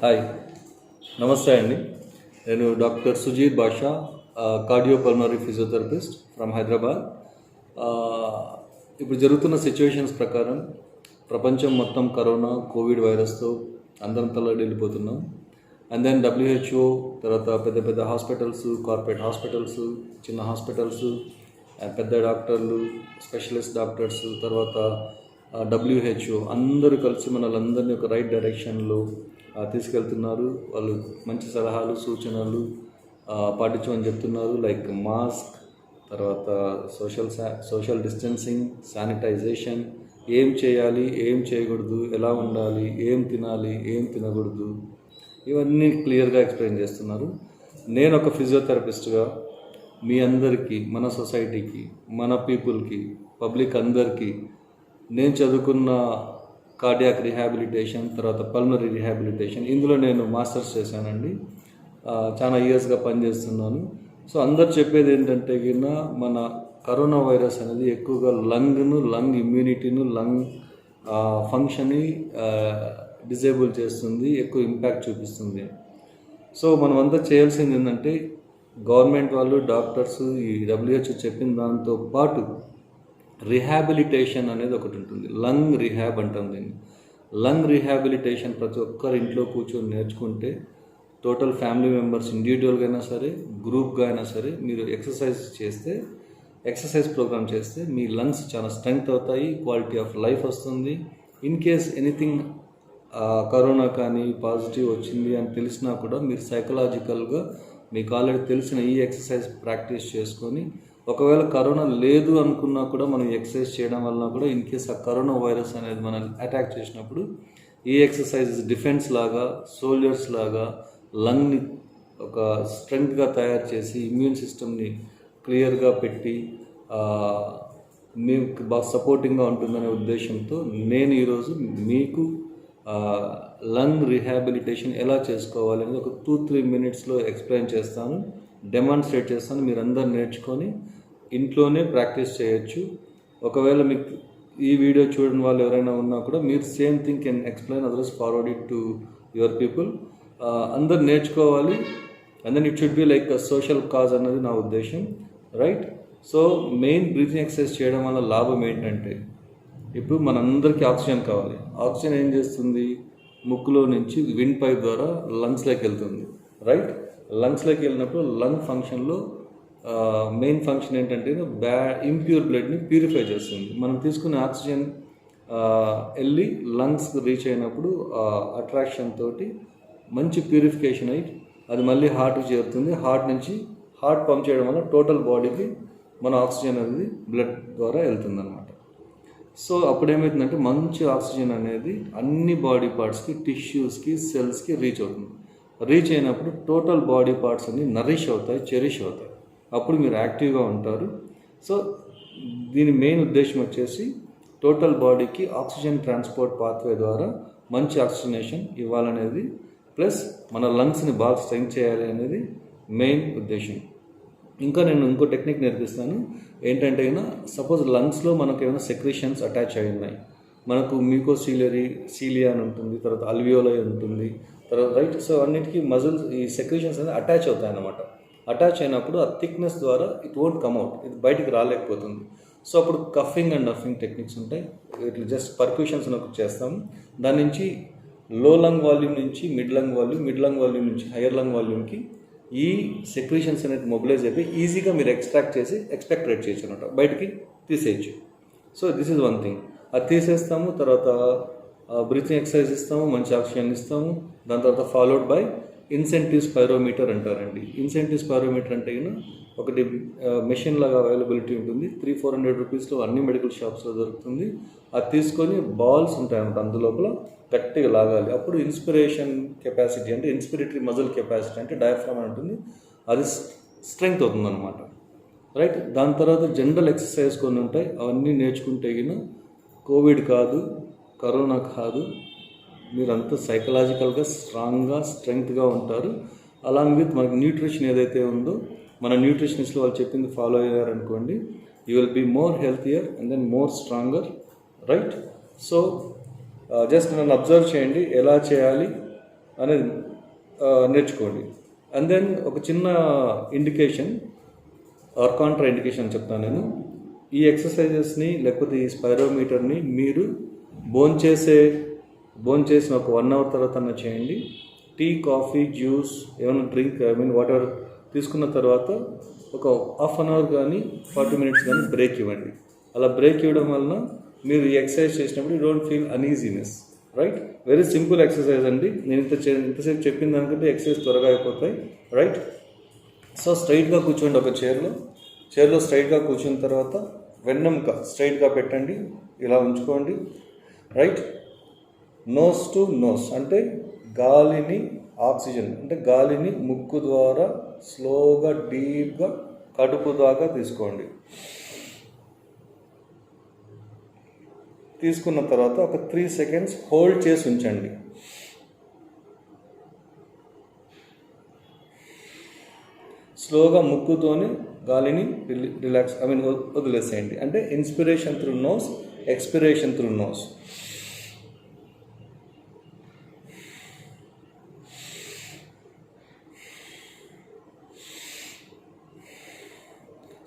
Hi, నమస్తే అండి. నేను doctor Sujeer Basha, cardiopulmonary physiotherapist from Hyderabad. ఇప్పుడు జరుగుతున్న సిచ్యువేషన్స్ ప్రకారం ప్రపంచం మొత్తం కరోనా కోవిడ్ వైరస్తో అందరం తల్లడిల్లిపోతున్నాం. అండ్ దెన్ WHO, తర్వాత పెద్ద పెద్ద హాస్పిటల్స్, కార్పొరేట్ హాస్పిటల్స్, చిన్న హాస్పిటల్స్, పెద్ద డాక్టర్లు, స్పెషలిస్ట్ డాక్టర్స్, తర్వాత WHO అందరూ కలిసి మనల్ని ఒక రైట్ డైరెక్షన్లో తీసుకెళ్తున్నారు. వాళ్ళు మంచి సలహాలు, సూచనలు పాటించమని చెప్తున్నారు. లైక్ మాస్క్, తర్వాత సోషల్ డిస్టెన్సింగ్, శానిటైజేషన్, ఏం చేయాలి, ఏం చేయకూడదు, ఎలా ఉండాలి, ఏం తినాలి, ఏం తినకూడదు, ఇవన్నీ క్లియర్గా ఎక్స్ప్లెయిన్ చేస్తున్నారు. నేను ఒక ఫిజియోథెరపిస్ట్గా మీ అందరికీ, మన సొసైటీకి, మన పీపుల్కి, పబ్లిక్ అందరికీ నేను చదువుకున్న కార్డియాక్ రిహాబిలిటేషన్, తర్వాత పల్మనరీ రిహాబిలిటేషన్, ఇందులో నేను మాస్టర్స్ చేశానండి. చాలా ఇయర్స్గా పనిచేస్తున్నాను. సో అందరు చెప్పేది ఏంటంటే మన కరోనా వైరస్ అనేది ఎక్కువగా లంగ్ ఇమ్యూనిటీను, లంగ్ ఫంక్షన్ని డిజేబుల్ చేస్తుంది, ఎక్కువ ఇంపాక్ట్ చూపిస్తుంది. సో మనం అంతా చేయాల్సింది ఏంటంటే గవర్నమెంట్ వాళ్ళు, డాక్టర్స్, ఈ WHO చెప్పిన దాంతో పాటు రిహాబిలిటేషన్ అనేది ఒకటి ఉంటుంది. లంగ్ రిహాబ్ అంటాం దీన్ని. లంగ్ రిహాబిలిటేషన్ ప్రతి ఒక్కరు ఇంట్లో కూర్చొని నేర్చుకుంటే టోటల్ ఫ్యామిలీ మెంబర్స్ ఇండివిజువల్గా అయినా సరే, గ్రూప్గా అయినా సరే, మీరు ఎక్సర్సైజ్ ప్రోగ్రామ్ చేస్తే మీ లంగ్స్ చాలా స్ట్రెంగ్త్ అవుతాయి, క్వాలిటీ ఆఫ్ లైఫ్ వస్తుంది. ఇన్ కేస్ ఎనీథింగ్ కరోనా కానీ పాజిటివ్ వచ్చింది అని తెలిసినా కూడా మీరు సైకలాజికల్గా మీకు ఆల్రెడీ తెలిసిన ఈ ఎక్సర్సైజ్ ప్రాక్టీస్ చేసుకొని, ఒకవేళ కరోనా లేదు అనుకున్నా కూడా మనం ఎక్సర్సైజ్ చేయడం వలన కూడా ఇన్ కేస్ ఆ కరోనా వైరస్ అనేది మనల్ని అటాక్ చేసినప్పుడు ఈ ఎక్సర్సైజ్ డిఫెన్స్ లాగా, సోల్జర్స్ లాగా లంగ్ని ఒక స్ట్రెంగ్త్గా తయారు చేసి ఇమ్యూన్ సిస్టమ్ని క్లియర్గా పెట్టి మీకు బాగా సపోర్టింగ్గా ఉంటుందనే ఉద్దేశంతో నేను ఈరోజు మీకు లంగ్ రిహాబిలిటేషన్ ఎలా చేసుకోవాలి అనేది ఒక 2-3 మినిట్స్లో ఎక్స్ప్లెయిన్ చేస్తాను, డెమాన్స్ట్రేట్ చేస్తాను. మీరు అందరు నేర్చుకొని ఇంట్లోనే ప్రాక్టీస్ చేయొచ్చు. ఒకవేళ మీకు ఈ వీడియో చూడని వాళ్ళు ఎవరైనా ఉన్నా కూడా మీరు same thing can explain, others forward it to your people. అందరు నేర్చుకోవాలి. And then it should be like social cause అన్నది నా ఉద్దేశం, right? So main breathing exercise చేయడం వల్ల లాభం ఏంటంటే, ఇప్పుడు మనందరికీ ఆక్సిజన్ కావాలి. ఆక్సిజన్ ఏం చేస్తుంది? ముక్కులో నుంచి విండ్ పైప్ ద్వారా లంగ్స్లోకి వెళ్తుంది, రైట్? లంగ్స్లోకి వెళ్ళినప్పుడు లంగ్ ఫంక్షన్లో మెయిన్ ఫంక్షన్ ఏంటంటే ఇంప్యూర్ బ్లడ్ని ప్యూరిఫై చేస్తుంది. మనం తీసుకునే ఆక్సిజన్ వెళ్ళి లంగ్స్కి రీచ్ అయినప్పుడు అట్రాక్షన్ తోటి మంచి ప్యూరిఫికేషన్ అయ్యి అది మళ్ళీ హార్ట్కి చేరుతుంది. హార్ట్ పంప్ చేయడం వల్ల టోటల్ బాడీకి మన ఆక్సిజన్ అనేది బ్లడ్ ద్వారా వెళ్తుంది అనమాట. సో అప్పుడు ఏమవుతుందంటే మంచి ఆక్సిజన్ అనేది అన్ని బాడీ పార్ట్స్కి, టిష్యూస్కి, సెల్స్కి రీచ్ అవుతుంది. రీచ్ అయినప్పుడు టోటల్ బాడీ పార్ట్స్ అన్ని నరిష్ అవుతాయి, చెరిష్ అవుతాయి. అప్పుడు మీరు యాక్టివ్గా ఉంటారు. సో దీని మెయిన్ ఉద్దేశం వచ్చేసి టోటల్ బాడీకి ఆక్సిజన్ ట్రాన్స్పోర్ట్ పాత్వే ద్వారా మంచి ఆక్సిజనేషన్ ఇవ్వాలనేది, ప్లస్ మన లంగ్స్ని బాగా స్ట్రెంగ్ చేయాలి అనేది మెయిన్ ఉద్దేశం. ఇంకా నేను ఇంకో టెక్నిక్ నేర్పిస్తాను. ఏంటంటే సపోజ్ లంగ్స్లో మనకు ఏమైనా సెక్రీషన్స్ అటాచ్ అయి ఉన్నాయి. మనకు సీలియా అని ఉంటుంది, తర్వాత అల్వియోలై ఉంటుంది, తర్వాత రైట్. సో అన్నిటికీ మజిల్స్ ఈ సెక్రీషన్స్ అనేది అటాచ్ అవుతాయి అన్నమాట. అటాచ్ అయినప్పుడు ఆ థిక్నెస్ ద్వారా ఇట్ వోంట్ కమ్ అవుట్, ఇది బయటికి రాలేకపోతుంది. సో అప్పుడు కఫింగ్ అండ్ డఫింగ్ టెక్నిక్స్ ఉంటాయి. ఇట్లా జస్ట్ పర్క్యూషన్స్ చేస్తాము. దాని నుంచి లో లంగ్ వాల్యూమ్ నుంచి మిడ్ లంగ్ వాల్యూమ్ నుంచి హయ్యర్ లంగ్ వాల్యూమ్కి ఈ సెక్రీషన్స్ అనేది మొబిలైజ్ అయిపోయి ఈజీగా మీరు ఎక్స్ట్రాక్ట్ చేసి ఎక్స్పెక్ట్రేట్ చేయొచ్చు అనమాట, బయటికి తీసేయచ్చు. So this is one thing. అది తీసేస్తాము, తర్వాత బ్రీతింగ్ ఎక్సర్సైజ్ ఇస్తాము, మంచి ఆక్సిజన్ ఇస్తాము. దాని తర్వాత ఫాలోడ్ బై ఇన్సెంటివ్ స్పైరోమీటర్ అంటారండి. ఇన్సెంటివ్ స్పైరోమీటర్ అంటే ఒకటి మెషిన్ లాగా అవైలబిలిటీ ఉంటుంది. 300-400 రూపీస్లో అన్ని మెడికల్ షాప్స్లో దొరుకుతుంది. అది తీసుకొని బాల్స్ ఉంటాయి అన్నమాట, అందులోపల గట్టిగా లాగాలి. అప్పుడు ఇన్స్పిరేషన్ కెపాసిటీ అంటే ఇన్స్పిరేటరీ మజిల్ కెపాసిటీ అంటే డయాఫ్రామ్ అని ఉంటుంది, అది స్ట్రెంగ్త్ అవుతుంది అనమాట, రైట్? దాని తర్వాత జనరల్ ఎక్సర్సైజ్ కొన్ని ఉంటాయి, అవన్నీ నేర్చుకుంటే కోవిడ్ కాదు, కరోనా కాదు, మీరంతా సైకలాజికల్గా స్ట్రాంగ్గా స్ట్రెంగ్త్గా ఉంటారు. అలాంగ్ విత్ మనకి న్యూట్రిషన్ ఏదైతే ఉందో, మన న్యూట్రిషనిస్ట్లో వాళ్ళు చెప్పింది ఫాలో అయ్యారనుకోండి, you will be more healthier and then more stronger, right? So just నన్ను అబ్జర్వ్ చేయండి ఎలా చేయాలి, అనేది నేర్చుకోండి. అండ్ దెన్ ఒక చిన్న ఇండికేషన్ ఆర్ కాంట్రా ఇండికేషన్ చెప్తాను నేను. ఈ ఎక్సర్సైజెస్ని లేకపోతే ఈ స్పైరోమీటర్ని మీరు భోంచేసిన ఒక 1 అవర్ తర్వాత చేయండి. టీ, కాఫీ, జ్యూస్ ఏమైనా డ్రింక్ వాట్ ఎవర్ తీసుకున్న తర్వాత ఒక హాఫ్ అన్ అవర్ కానీ 40 minutes కానీ బ్రేక్ ఇవ్వండి. అలా బ్రేక్ ఇవ్వడం వలన మీరు ఈ ఎక్సర్సైజ్ చేసినప్పుడు you don't feel uneasiness, right? Very simple exercise అండి. నేను ఇంతసేపు చెప్పిన దానికంటే ఎక్సర్సైజ్ త్వరగా అయిపోతాయి, రైట్? సో స్ట్రైట్గా కూర్చోండి ఒక చైర్లో స్ట్రైట్గా కూర్చున్న తర్వాత వెన్నెముక స్ట్రైట్గా పెట్టండి, ఇలా ఉంచుకోండి, రైట్? నోస్ టు నోస్ అంటే గాలిని, ఆక్సిజన్ అంటే గాలిని ముక్కు ద్వారా స్లోగా డీప్గా కడుపు దాకా తీసుకోండి. తీసుకున్న తర్వాత ఒక 3 seconds హోల్డ్ చేసి ఉంచండి. స్లోగా ముక్కుతోనే గాలిని రిలాక్స్ వదిలేసేయండి. అంటే inspiration through nose, expiration through nose.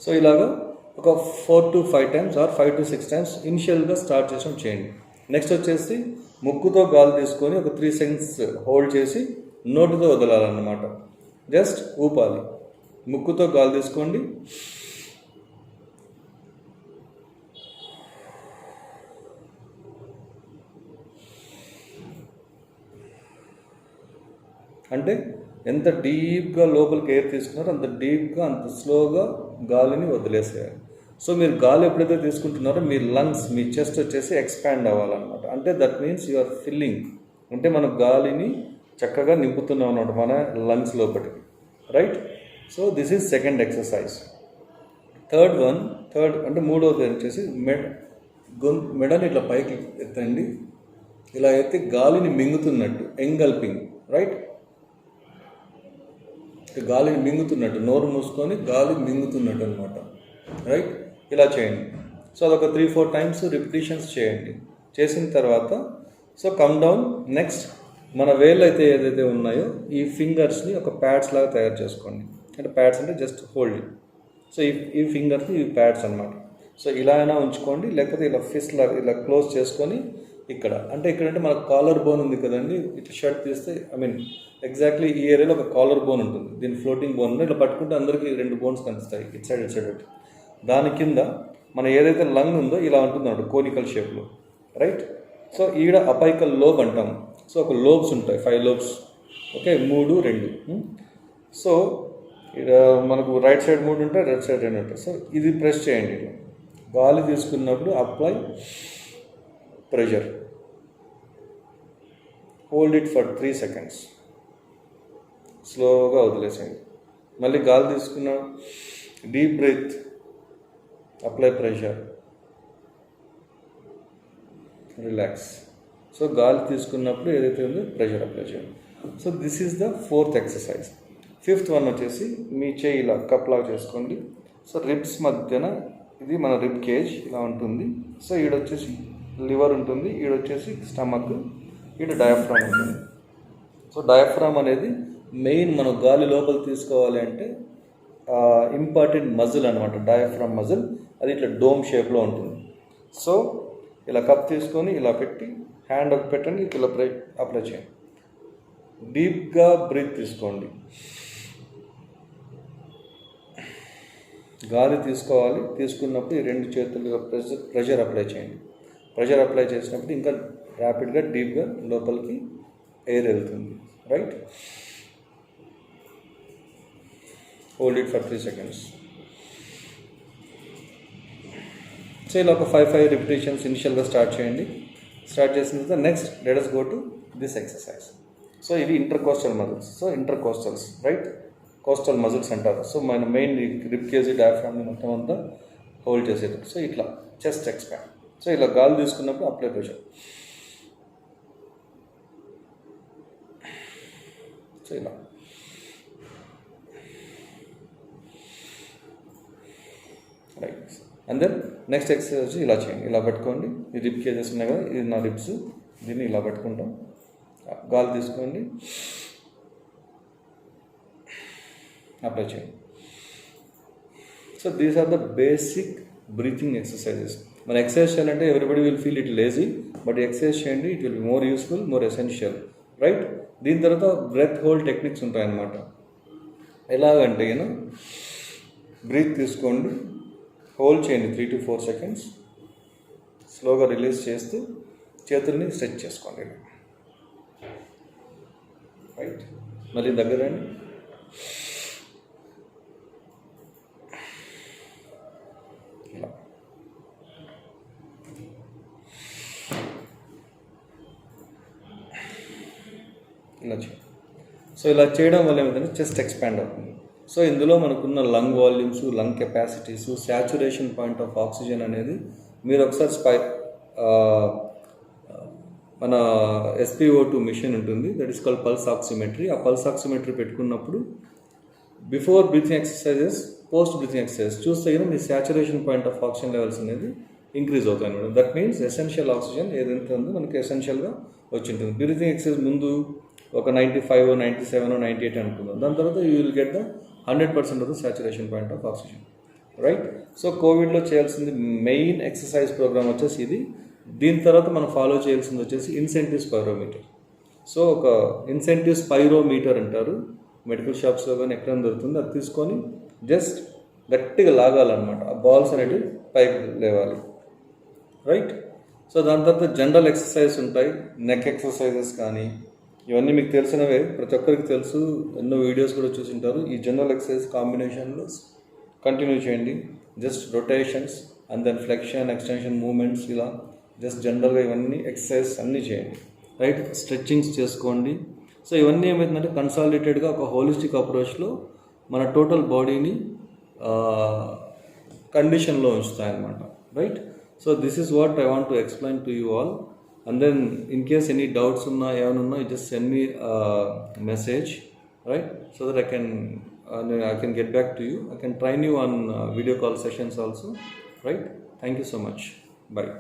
So ఇలాగా ఒక 4 to 5 times or 5 to 6 times ఇనిషియల్గా స్టార్ట్ చేసాం చేయండి. నెక్స్ట్ వచ్చేసి ముక్కుతో గాలి తీసుకొని ఒక 3 seconds హోల్డ్ చేసి నోటితో వదలాలన్నమాట. జస్ట్ ఊపాలి. ముక్కుతో గాలి తీసుకోండి, అంటే ఎంత డీప్గా లోపలికి ఎయిర్ తీసుకున్నారో అంత డీప్గా అంత స్లోగా గాలిని వదిలేసేయాలి. సో మీరు గాలి ఎప్పుడైతే తీసుకుంటున్నారో మీ లంగ్స్, మీ చెస్ట్ వచ్చేసి ఎక్స్పాండ్ అవ్వాలన్నమాట. అంటే that means you are filling, అంటే మన గాలిని చక్కగా నింపుతున్నాం అన్నమాట మన లంగ్స్ లోపలికి, right? So this is second exercise. Third అంటే మూడవది వచ్చేసి మెడని ఇట్లా పైకి ఎత్తండి. ఇలా ఎత్తి గాలిని మింగుతున్నట్టు, ఎంగల్పింగ్, రైట్? గాలిని మింగుతున్నట్టు, నోరు మూసుకొని గాలి మింగుతున్నట్టు అనమాట, రైట్? ఇలా చేయండి. సో అదొక 3-4 times రిపిటేషన్స్ చేయండి. చేసిన తర్వాత సో కమ్ డౌన్. నెక్స్ట్ మన వేళ్ళు అయితే ఏదైతే ఉన్నాయో ఈ ఫింగర్స్ని ఒక ప్యాడ్స్ లాగా తయారు చేసుకోండి. అంటే ప్యాడ్స్ అంటే జస్ట్ హోల్డింగ్. సో ఈ ఫింగర్స్ని ఈ ప్యాడ్స్ అనమాట. సో ఇలా అయినా ఉంచుకోండి, లేకపోతే ఇలా ఫిస్ట్ లాగా ఇలా క్లోజ్ చేసుకొని ఇక్కడ అంటే మన కాలర్ బోన్ ఉంది కదండి, ఇట్లా షర్ట్ తీస్తే ఎగ్జాక్ట్లీ ఈ ఏరియాలో ఒక కాలర్ బోన్ ఉంటుంది, దీని ఫ్లోటింగ్ బోన్ ఉంది. ఇట్లా పట్టుకుంటే అందరికీ 2 bones కనిపిస్తాయి, ఇట్ సైడ్. దాని కింద మన ఏదైతే లంగ్ ఉందో ఇలా ఉంటుంది అన్నమాట, కోనికల్ షేప్లో, రైట్? సో ఈడ అపైకల్ లోబ్ అంటాం. సో ఒక లోబ్స్ ఉంటాయి, 5 lobes, ఓకే? 3, 2. సో ఇక్కడ మనకు రైట్ సైడ్ 3 ఉంటాయి, లెఫ్ట్ సైడ్ 2 ఉంటాయి. సో ఇది ప్రెస్ చేయండి. గాలి తీసుకున్నప్పుడు apply pressure, hold it for 3 seconds, స్లోగా వదిలేసేయండి. మళ్ళీ గాలి తీసుకున్న deep breath, apply pressure, relax. So గాలి తీసుకున్నప్పుడు ఏదైతే ఉందో ప్రెషర్ అప్లై చేయండి. So this is the 4th exercise. 5th one వచ్చేసి మీ చేయి ఇలా కప్లాగా చేసుకోండి. సో రిబ్స్ మధ్యన ఇది మన రిబ్ కేజ్ ఇలా ఉంటుంది. సో ఈడొచ్చేసి లివర్ ఉంటుంది, ఈడొచ్చేసి స్టమక్, ఈడ డయాఫ్రామ్ ఉంటుంది. సో డయాఫ్రామ్ అనేది మెయిన్ మనం గాలి లోపల తీసుకోవాలి అంటే ఇంపార్టెంట్ మజిల్ అనమాట, డయాఫ్రామ్ మజిల్. అది ఇట్లా డోమ్ షేప్లో ఉంటుంది. సో ఇలా కప్ తీసుకొని ఇలా పెట్టి హ్యాండ్ ఒక పెట్టండి, ఇలా అప్లై చేయండి. డీప్గా బ్రీత్ తీసుకోండి, గాలి తీసుకోవాలి. తీసుకున్నప్పుడు ఈ 2 చేతులుగా ప్రెషర్ అప్లై చేయండి. ప్రెషర్ అప్లై చేసినప్పుడు ఇంకా ర్యాపిడ్గా డీప్గా లోపలికి ఎయిర్ వెళ్తుంది, right? Hold it for 3 seconds. So ఇలా ఒక 5 రిపిటేషన్స్ ఇనిషియల్గా స్టార్ట్ చేయండి. స్టార్ట్ చేసిన తర్వాత next let us go to this exercise. So ఇవి intercostal muscles. So intercostals, right? Costal muscles అంటారు. సో మన మెయిన్ రిబ్ కేజ్, డయాఫ్రామ్ని మొత్తం అంతా హోల్డ్ చేసేది. సో ఇట్లా చెస్ట్ ఎక్స్పాండ్. సో ఇలా గాలి తీసుకున్నప్పుడు అప్లై ప్రెషర్. సో ఇలా right. And then next exercise ఇలా చేయండి. ఇలా పట్టుకోండి. ఈ రిబ్ కేజెస్ ఉన్నాయి కదా, ఇది నా రిబ్స్, దీన్ని ఇలా పట్టుకుంటాం. గాలి తీసుకోండి, అప్లై చేయండి. So these are the basic breathing exercises. మన ఎక్సర్సైజ్ చేయాలంటే everybody will feel it lazy, but exercise చేయండి, it will be more useful, more essential, right. దీని తర్వాత బ్రెత్ హోల్డ్ టెక్నిక్స్ ఉంటాయన్నమాట. ఎలాగంటే బ్రీత్ తీసుకోండి, హోల్డ్ చేయండి 3 to 4 seconds, స్లోగా రిలీజ్ చేస్తూ చేతుల్ని స్ట్రెచ్ చేసుకోండి, రైట్. మళ్ళీ దగ్గర రండి, ఇలా ఇలా చేయండి. సో ఇలా చేయడం వల్ల ఏమిటంటే చెస్ట్ ఎక్స్పాండ్ అవుతుంది. సో ఇందులో మనకున్న lung volumes, lung capacities, saturation point of oxygen అనేది మీరు ఒకసారి మన SpO2 మిషన్ ఉంటుంది, that is called pulse oximetry. ఆ పల్స్ ఆక్సిమెట్రీ పెట్టుకున్నప్పుడు before breathing exercises, post breathing exercises చూస్తే మీ saturation point of oxygen levels అనేది ఇంక్రీజ్ అవుతాయి అన్నమాట. దట్ మీన్స్ ఎసెన్షియల్ ఆక్సిజన్ ఏదైతే ఉందో మనకి ఎసెన్షియల్గా వచ్చి ఉంటుంది. బ్రీతింగ్ ఎక్సర్సైజ్ ముందు ఒక 95, 97, 98 అనుకుందాం. దాని తర్వాత you will get the 100% of the saturation point of oxygen, right. So కోవిడ్లో చేయాల్సింది మెయిన్ ఎక్సర్సైజ్ ప్రోగ్రామ్ వచ్చేసి ఇది. దీని తర్వాత మనం ఫాలో చేయాల్సింది వచ్చేసి ఇన్సెంటివ్ స్పైరోమీటర్. సో ఒక ఇన్సెంటివ్ స్పైరోమీటర్ అంటారు, మెడికల్ షాప్స్లో కానీ ఎక్కడైనా దొరుకుతుంది. అది తీసుకొని జస్ట్ గట్టిగా లాగాలన్నమాట, ఆ బాల్స్ అనేవి పైకి లేవాలి, రైట్. సో దాని తర్వాత జనరల్ ఎక్సర్సైజ్ ఉంటాయి, నెక్ ఎక్సర్సైజెస్ కానీ, ఇవన్నీ మీకు తెలిసినవే, ప్రతి ఒక్కరికి తెలుసు, ఎన్నో వీడియోస్ కూడా చూసింటారు. ఈ జనరల్ ఎక్సర్సైజ్ కాంబినేషన్లో కంటిన్యూ చేయండి. Just rotations and then flexion, extension movements, ఇలా జస్ట్ జనరల్గా ఇవన్నీ ఎక్సర్సైజ్ అన్నీ చేయండి, రైట్. స్ట్రెచ్చింగ్స్ చేసుకోండి. సో ఇవన్నీ ఏమవుతుందంటే కన్సాలిడేటెడ్గా ఒక హోలిస్టిక్ అప్రోచ్లో మన టోటల్ బాడీని కండిషన్లో ఉంచుతాయన్నమాట, right. So this is what I want to explain to you all. And then in case any doubts unna evanunna, you just send me a message, right, so that I can get back to you. I can train you on video call sessions also, right. Thank you so much. Bye.